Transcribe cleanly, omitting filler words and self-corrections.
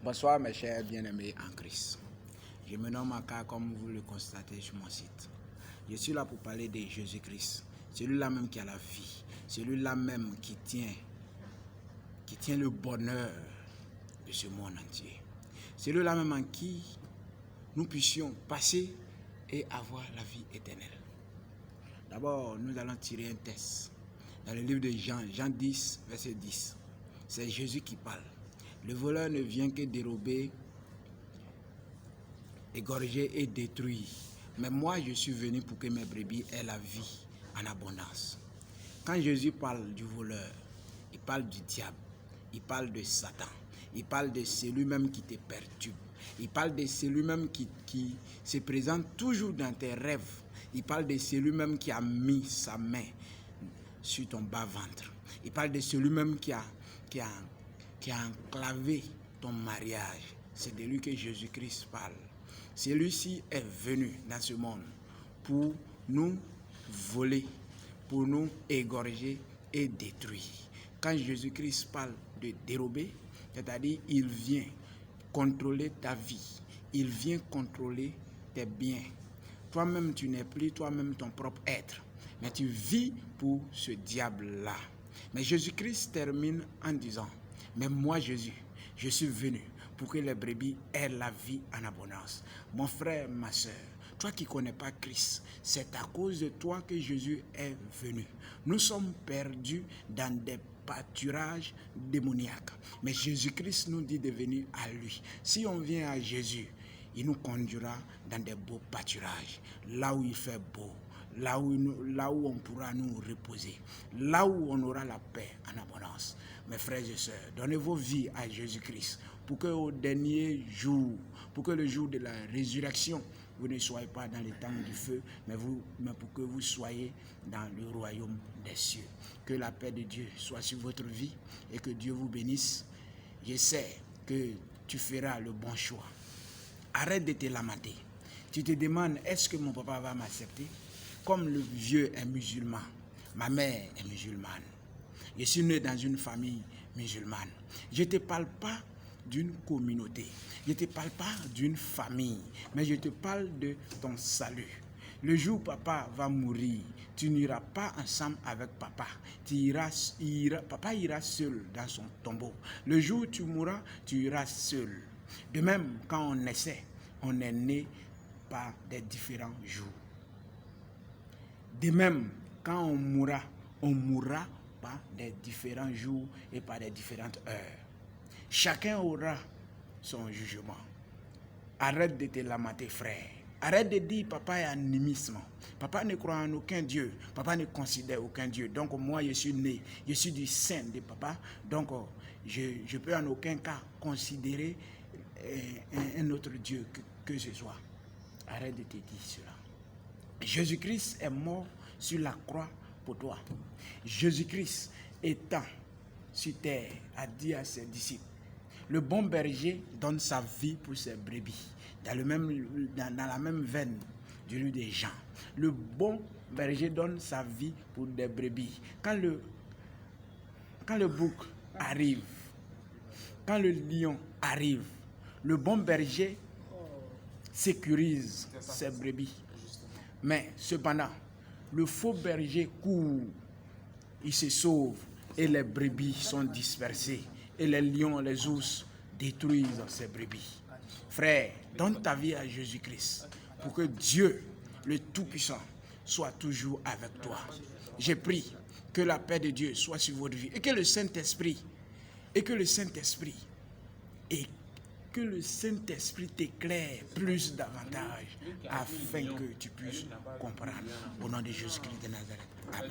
Bonsoir mes chers bien-aimés en Christ. Je me nomme Aka comme vous le constatez sur mon site. Je suis là pour parler de Jésus-Christ, celui-là même qui a la vie, celui-là même qui tient le bonheur de ce monde entier. Celui-là même en qui nous puissions passer et avoir la vie éternelle. D'abord, nous allons tirer un test. Dans le livre de Jean 10, verset 10, c'est Jésus qui parle. Le voleur ne vient que dérober, égorger et détruire. Mais moi, je suis venu pour que mes brebis aient la vie en abondance. Quand Jésus parle du voleur, il parle du diable, il parle de Satan, il parle de celui-même qui te perturbe, il parle de celui-même qui se présente toujours dans tes rêves, il parle de celui-même qui a mis sa main sur ton bas-ventre, il parle de celui-même qui a enclavé ton mariage. C'est de lui que Jésus-Christ parle. Celui-ci est venu dans ce monde pour nous voler, pour nous égorger et détruire. Quand Jésus-Christ parle de dérober, c'est-à-dire il vient contrôler ta vie, il vient contrôler tes biens. Toi-même, tu n'es plus toi-même ton propre être, mais tu vis pour ce diable-là. Mais Jésus-Christ termine en disant: mais moi, Jésus, je suis venu pour que les brebis aient la vie en abondance. Mon frère, ma soeur, toi qui ne connais pas Christ, c'est à cause de toi que Jésus est venu. Nous sommes perdus dans des pâturages démoniaques. Mais Jésus-Christ nous dit de venir à lui. Si on vient à Jésus, il nous conduira dans des beaux pâturages, là où il fait beau, là où on pourra nous reposer, là où on aura la paix en abondance. Mes frères et sœurs, donnez vos vies à Jésus-Christ pour qu'au dernier jour, pour que le jour de la résurrection, vous ne soyez pas dans les temps du feu, mais pour que vous soyez dans le royaume des cieux. Que la paix de Dieu soit sur votre vie et que Dieu vous bénisse. Je sais que tu feras le bon choix. Arrête de te lamenter. Tu te demandes, est-ce que mon papa va m'accepter? Comme le vieux est musulman, ma mère est musulmane. Je suis né dans une famille musulmane. Je ne te parle pas d'une communauté. Je ne te parle pas d'une famille. Mais je te parle de ton salut. Le jour où papa va mourir, tu n'iras pas ensemble avec papa. Papa ira seul dans son tombeau. Le jour où tu mourras, tu iras seul. De même, quand on essaie, on est né par des différents jours. De même, quand on mourra par des différents jours et par des différentes heures. Chacun aura son jugement. Arrête de te lamenter, frère. Arrête de dire papa est animisme. Papa ne croit en aucun Dieu. Papa ne considère aucun Dieu. Donc moi, je suis né. Je suis du sein de papa. Donc je peux en aucun cas considérer un autre Dieu que ce soit. Arrête de te dire cela. Jésus-Christ est mort sur la croix pour toi. Jésus-Christ étant sur terre a dit à ses disciples: le bon berger donne sa vie pour ses brebis. Dans la même veine du livre de Jean. Le bon berger donne sa vie pour des brebis. Quand le bouc arrive, quand le lion arrive, le bon berger sécurise ses brebis. Mais cependant, le faux berger court, il se sauve et les brebis sont dispersées. Et les lions, les ours détruisent ces brebis. Frère, donne ta vie à Jésus-Christ pour que Dieu, le Tout-Puissant, soit toujours avec toi. J'ai prie que la paix de Dieu soit sur votre vie et que le Saint-Esprit t'éclaire plus davantage afin que tu puisses comprendre. Au nom de Jésus-Christ de Nazareth. Amen.